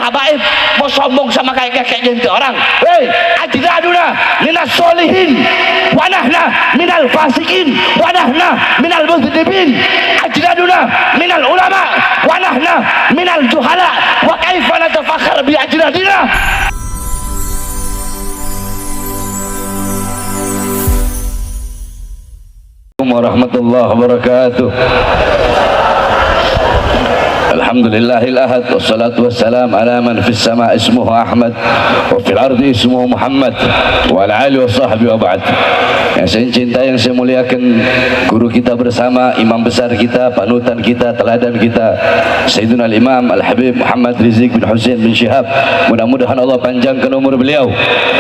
habaib mau sombong sama kayak gitu orang. Hei, ajdaduna minas solihin wa nahna minal fasikin wa nahna minal mudznibin. Ajdaduna minal ulama wa nahna minal juhala wa kaifa natafakhar bi ajdadina. Warahmatullahi wabarakatuh. Alhamdulillahil ahad wassalatu wassalam ala man fis sama ismuhu Ahmad wa fil ardi ismuhu Muhammad wa ala alihi wa sahbihi wa ba'd. Yang saya cintai, yang saya muliakan, guru kita bersama, imam besar kita, panutan kita, teladan kita, Sayyidina al-Imam Al-Habib Muhammad Rizik bin Hussein bin Syihab. Mudah-mudahan Allah panjangkan umur beliau,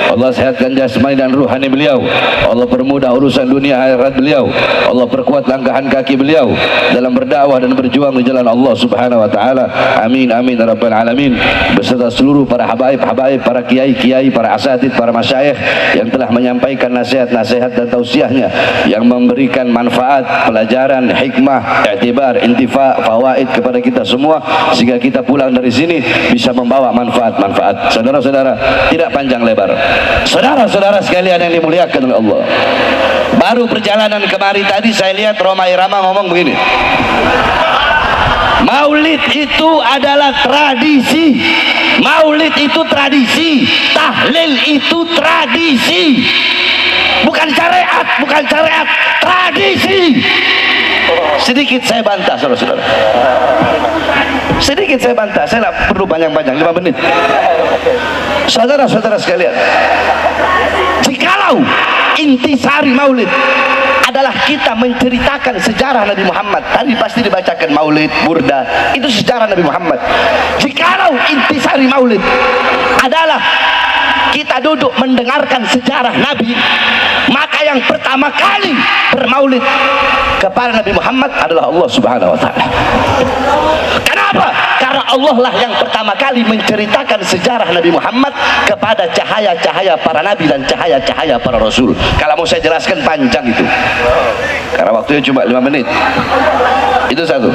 Allah sehatkan jasmani dan ruhani beliau, Allah permudah urusan dunia akhirat beliau, Allah perkuat langkahan kaki beliau dalam berdakwah dan berjuang di jalan Allah Subhanahu wa taala. Amin amin ya rabbal alamin. Beserta seluruh para habaib, para kiai, para asatidz, para masyayikh yang telah menyampaikan nasihat-nasihat dan tausiahnya yang memberikan manfaat, pelajaran, hikmah, i'tibar, intifa, fawaid kepada kita semua, sehingga kita pulang dari sini bisa membawa manfaat-manfaat. Saudara-saudara, tidak panjang lebar. Saudara-saudara sekalian yang dimuliakan oleh Allah, baru perjalanan kemari tadi saya lihat Roma Irama ngomong begini, Maulid itu adalah tradisi, Maulid itu tradisi, tahlil itu tradisi, bukan syariat, tradisi. Sedikit saya bantah, saudara-saudara. Sedikit saya bantah, saya tidak perlu panjang-panjang, 5 menit. Saudara-saudara sekalian, jikalau intisari Maulid adalah kita menceritakan sejarah Nabi Muhammad, tadi pasti dibacakan Maulid, Burda, itu sejarah Nabi Muhammad. Jikalau intisari Maulid adalah kita duduk mendengarkan sejarah Nabi, maka yang pertama kali bermaulid kepada Nabi Muhammad adalah Allah Subhanahu wa taala. Kenapa? Karena Allah lah yang pertama kali menceritakan sejarah Nabi Muhammad kepada cahaya-cahaya para nabi dan cahaya-cahaya para rasul. Kalau mau saya jelaskan panjang itu, karena waktunya cuma 5 menit. Itu satu.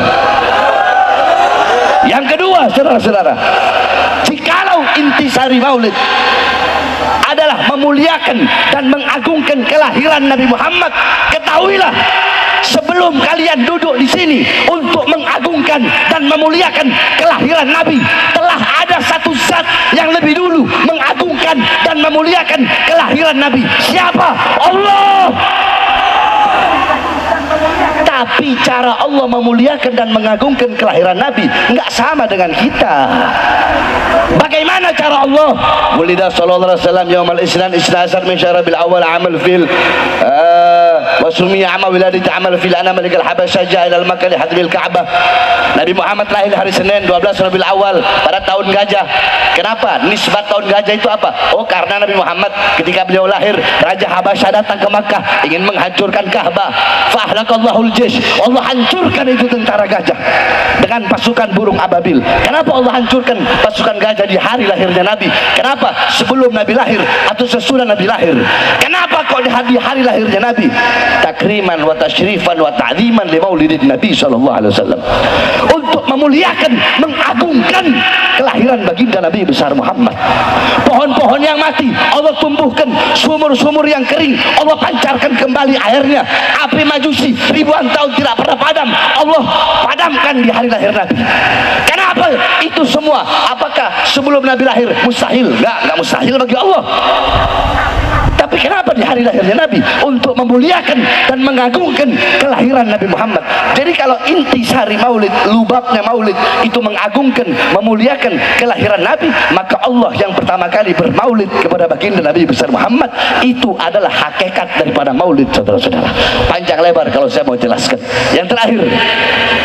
Yang kedua, saudara-saudara, jikalau intisari maulid adalah memuliakan dan mengagungkan kelahiran Nabi Muhammad, ketahuilah sebelum kalian duduk di sini untuk mengagungkan dan memuliakan kelahiran Nabi, telah ada satu zat yang lebih dulu mengagungkan dan memuliakan kelahiran Nabi. Siapa? Allah. Tapi cara Allah memuliakan dan mengagungkan kelahiran Nabi enggak sama dengan kita. Bagaimana cara Allah? Wulida sallallahu alaihi wasallam yaumal isnan isnasar min syarabil awal amal fil wa sumiya amal wiladati amal fil ana malikal habasyah ja'ilal makan li hadmil ka'bah. Nabi Muhammad lahir hari Senin 12 Rabiul Awal pada tahun gajah. Kenapa? Nisbat tahun gajah itu apa? Oh, karena Nabi Muhammad ketika beliau lahir, Raja Habasyah datang ke Makkah ingin menghancurkan Ka'bah. Fahlakallahul jaysh. Allah hancurkan itu tentara gajah dengan pasukan burung ababil. Kenapa Allah hancurkan pasukan gajah di hari lahirnya Nabi? Kenapa? Sebelum Nabi lahir atau sesudah Nabi lahir? Kenapa kok di hari lahirnya Nabi? Takriman wa tasyrifan wa ta'ziman li maulidin Nabi sallallahu alaihi wasallam. Untuk memuliakan, mengagungkan kelahiran baginda Nabi besar Muhammad. Pohon-pohon yang mati Allah tumbuhkan, sumur-sumur yang kering Allah pancarkan kembali airnya. Api Majusi ribuan tahun tidak pernah padam, Allah padamkan di hari lahir Nabi. Kenapa itu semua? Apakah sebelum Nabi lahir mustahil? Enggak mustahil bagi Allah. Tapi kenapa di hari lahirnya Nabi? Untuk memuliakan dan mengagungkan kelahiran Nabi Muhammad. Jadi kalau intisari maulid, lubabnya maulid itu mengagungkan, memuliakan kelahiran Nabi, maka Allah yang pertama kali bermaulid kepada baginda Nabi besar Muhammad, itu adalah hakikat daripada maulid, saudara-saudara. Panjang lebar kalau saya mau jelaskan. Yang terakhir,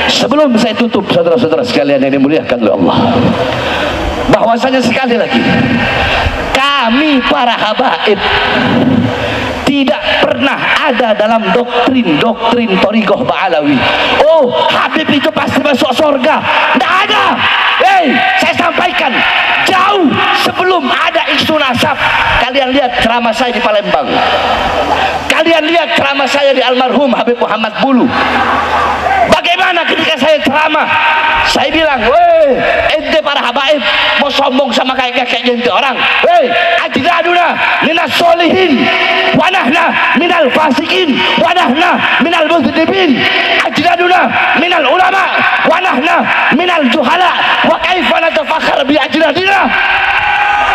sebelum saya tutup, saudara-saudara sekalian yang dimuliakan oleh Allah, bahwasanya sekali lagi kami para habaib tidak pernah ada dalam doktrin Thariqah Ba'alawi. Oh, Habib itu pasti masuk surga. Tidak ada. Saya sampaikan jauh sebelum ada isu nasab. Kalian lihat ceramah saya di Palembang. Kalian lihat ceramah saya di almarhum Habib Muhammad Bulu. Bagaimana ketika saya ceramah, saya bilang, ente para habaib mau sombong sama kakek-kakeknya itu orang. Hei, ajdaduna minas solihin wa nahna minal fasikin wa nahna minal mudhnibin. Ajdaduna minal ulama wa nahna minal juhala. Wa kaifa natafakhar bi ajdadina.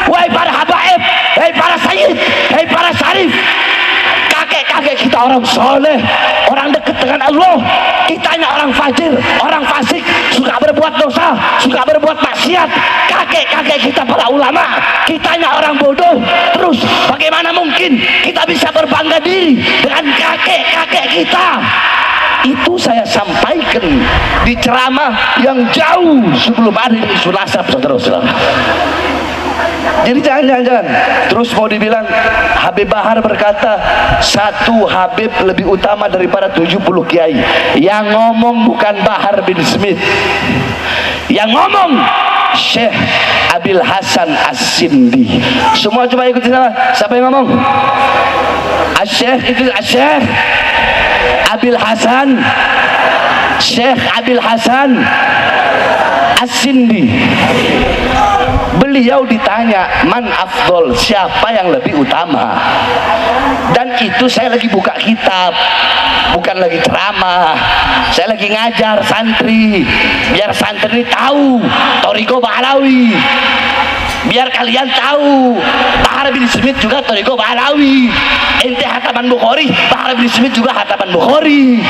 Wahai para habaib, wahai para sayyid, wahai para syarif, kakek-kakek kita orang soleh, orang dekat dengan Allah. Kitanya orang fajir, orang fasik, suka berbuat dosa, suka berbuat maksiat. Kakek-kakek kita para ulama, kitanya orang bodoh. Terus bagaimana mungkin kita bisa berbangga diri dengan kakek-kakek kita? Itu saya sampaikan di ceramah yang jauh sebelum hari Isul Asab, saudara-saudara. Jadi jangan terus mau dibilang Habib Bahar berkata satu Habib lebih utama daripada 70 kiai. Yang ngomong bukan Bahar bin Smith, yang ngomong Syekh Abil Hasan As-Sindi. Semua coba ikuti sama. Siapa yang ngomong? Syekh itu Syekh Abil Hasan, Syekh Abil Hasan As-Sindi. Beliau ditanya man afdol, siapa yang lebih utama. Dan itu saya lagi buka kitab, bukan lagi ceramah. Saya lagi ngajar santri, biar santri tahu Thariqah Bahlawi, biar kalian tahu Bahar bin Smith juga Thariqah Bahlawi. Ente hataman Bukhari, Bahar bin Smith juga hataman Bukhari.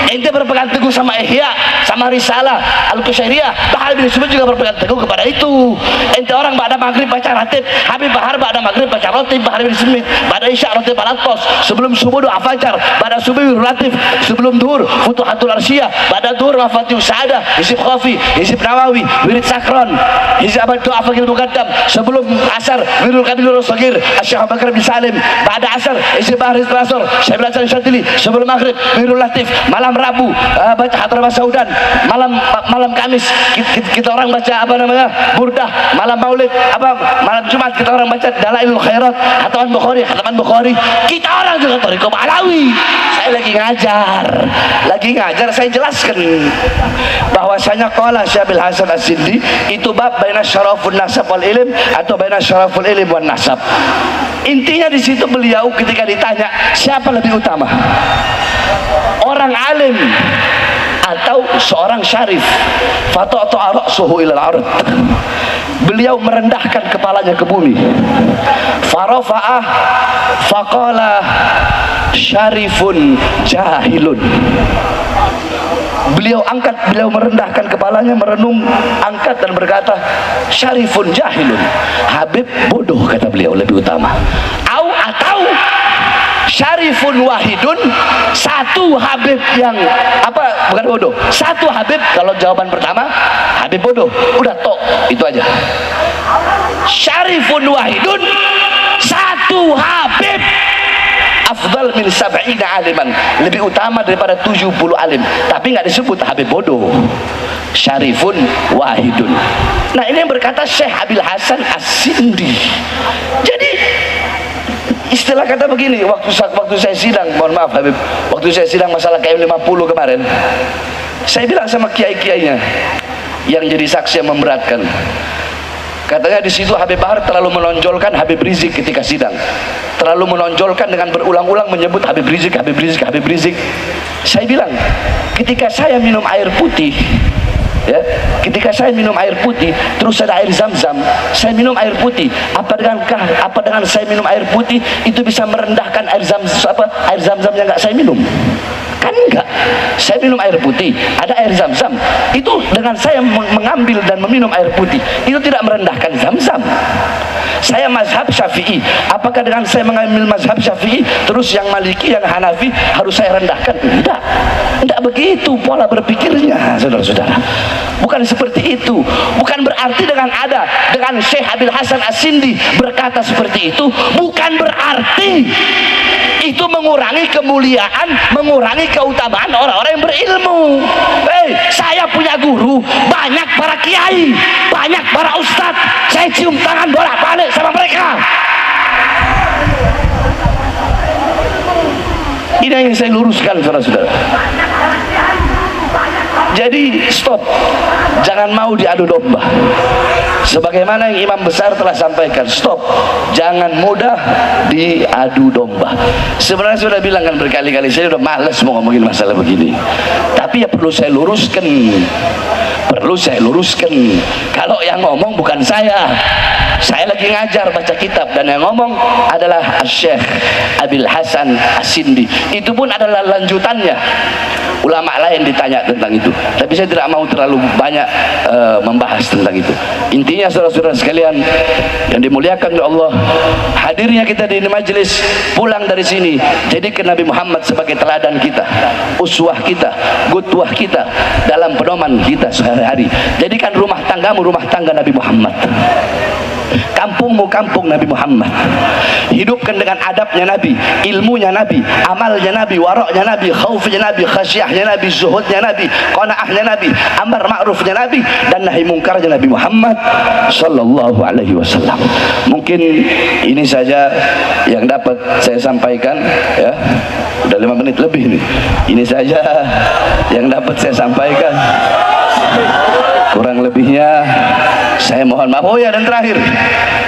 Ente berpegang teguh sama Ihya, sama Risalah Al-Qushairiyah, Bahar bin Smith juga berpegang teguh kepada itu. Ente orang ba'da maghrib baca ratib, Habib Bahar ba'da maghrib baca ratib, Bahar bin Smith ba'da isya ratib al-Attos, sebelum subuh doa fajar, ba'da subuh ratib, sebelum duhur Futuhatul Arsyiyah, ba'da duhur Mafatihus Sa'adah, Hizib Khafi, Hizib Nawawi, Wirid Sakron, Hizib Abad Doa Fakir Muqaddam, sebelum asar Wirul Kabilul Sagir, Syekh Abu Bakar bin Salim, ba'da asar Hizib Bahar Hizib Asor, Syekh Hasan Syadili, sebelum maghrib Wirul Latif, malam Rabu baca Hadramah Saudan, malam Kamis kita orang baca apa namanya Burdah, malam Maulid malam Jumat kita orang baca Dalailul Khairat, hataman Bukhari. Kita orang juga Thariqah Bahlawi. Saya lagi ngajar saya jelaskan bahwasanya qala Syekh Abil Hasan As-Sindi itu bab baina syarafun nasab wal ilm atau baina syaraful ilm wan nasab. Intinya di situ beliau ketika ditanya siapa lebih utama, orang alim atau seorang syarif, fata'ta ra'suhu ilal ard, beliau merendahkan kepalanya ke bumi. Farafa'ah faqala syarifun jahilun. Beliau merendahkan kepalanya, merenung, angkat dan berkata syarifun jahilun, Habib bodoh, kata beliau, lebih utama. Atau syarifun wahidun, satu Habib yang bukan bodoh, satu Habib. Kalau jawaban pertama Habib bodoh, udah tok, itu aja. Syarifun wahidun, satu Habib afdal min sab'ina aliman, lebih utama daripada 70 alim, tapi nggak disebut Habib bodoh. Syarifun wahidun. Nah, ini yang berkata Syekh Abil Hasan As-Sindi. Jadi istilah kata begini, waktu saya sidang, mohon maaf Habib, waktu saya sidang masalah KM50 kemarin, saya bilang sama kiai-kiainya yang jadi saksi yang memberatkan, katanya di situ Habib Bahar terlalu menonjolkan Habib Rizik ketika sidang, terlalu menonjolkan dengan berulang-ulang menyebut Habib Rizik. Saya bilang, ketika saya minum air putih, ya, ketika saya minum air putih terus ada air zam-zam, saya minum air putih, apa dengan saya minum air putih itu bisa merendahkan air zam-zam yang nggak saya minum? Kan enggak. Saya minum air putih, ada air zam-zam, itu dengan saya mengambil dan meminum air putih itu tidak merendahkan zam-zam. Saya mazhab Syafi'i, apakah dengan saya mengambil mazhab Syafi'i terus yang Maliki, yang Hanafi harus saya rendahkan? Enggak begitu pola berpikirnya, saudara-saudara. Bukan seperti itu. Bukan berarti dengan Syekh Abil Hasan As-Sindi berkata seperti itu, bukan berarti itu mengurangi kemuliaan, mengurangi keutamaan orang-orang yang berilmu. Saya punya guru, banyak para kiai, banyak para ustadz, saya cium tangan bolak-balik sama mereka. Ini yang saya luruskan, saudara-saudara. Jadi stop, jangan mau diadu domba. sebagaimana yang imam besar telah sampaikan. Stop, jangan mudah diadu domba. Sebenarnya sudah bilang kan berkali-kali, saya udah males mau ngomongin masalah begini, tapi ya perlu saya luruskan, kalau yang ngomong bukan saya lagi ngajar baca kitab, dan yang ngomong adalah Syekh Abil Hasan As-Sindi. Itu pun adalah lanjutannya. Ulama lain ditanya tentang itu, tapi saya tidak mau terlalu banyak membahas tentang itu. Intinya saudara-saudara sekalian yang dimuliakan oleh Allah, hadirnya kita di majelis, pulang dari sini jadikan Nabi Muhammad sebagai teladan kita, uswah kita, gutwah kita dalam pedoman kita sehari-hari. Jadikan rumah tanggamu rumah tangga Nabi Muhammad, kampungmu kampung Nabi Muhammad. Hidupkan dengan adabnya Nabi, ilmunya Nabi, amalnya Nabi, waraknya Nabi, khaufnya Nabi, khasyahnya Nabi, zuhudnya Nabi, qanaahnya Nabi, amar ma'rufnya Nabi, dan nahi mungkarnya Nabi Muhammad sallallahu alaihi wasallam. Mungkin ini saja yang dapat saya sampaikan, ya. Udah 5 menit lebih nih. Ini saja yang dapat saya sampaikan. Kurang lebihnya saya mohon maaf. Oh ya, dan terakhir,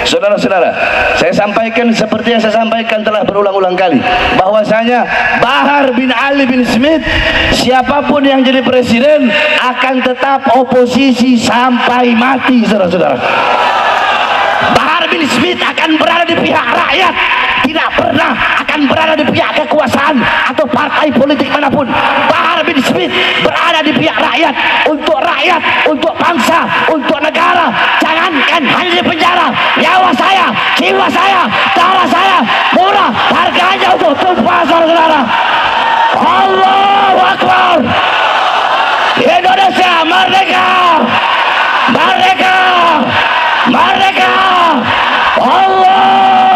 saudara-saudara, saya sampaikan seperti yang saya sampaikan telah berulang-ulang kali, bahwasanya Bahar bin Ali bin Smith, siapapun yang jadi presiden akan tetap oposisi sampai mati, saudara-saudara. Bahar bin Smith akan berada di pihak rakyat, tidak pernah akan berada di pihak kekuasaan atau partai politik manapun. Bahar bin Smith berada di pihak rakyat, untuk bangsa, untuk negara. Jangankan hanya di penjara, nyawa saya, jiwa saya, darah saya murah harganya untuk tumpah, saudara-saudara. Allahu Akbar. Indonesia merdeka, merdeka, merdeka. Allah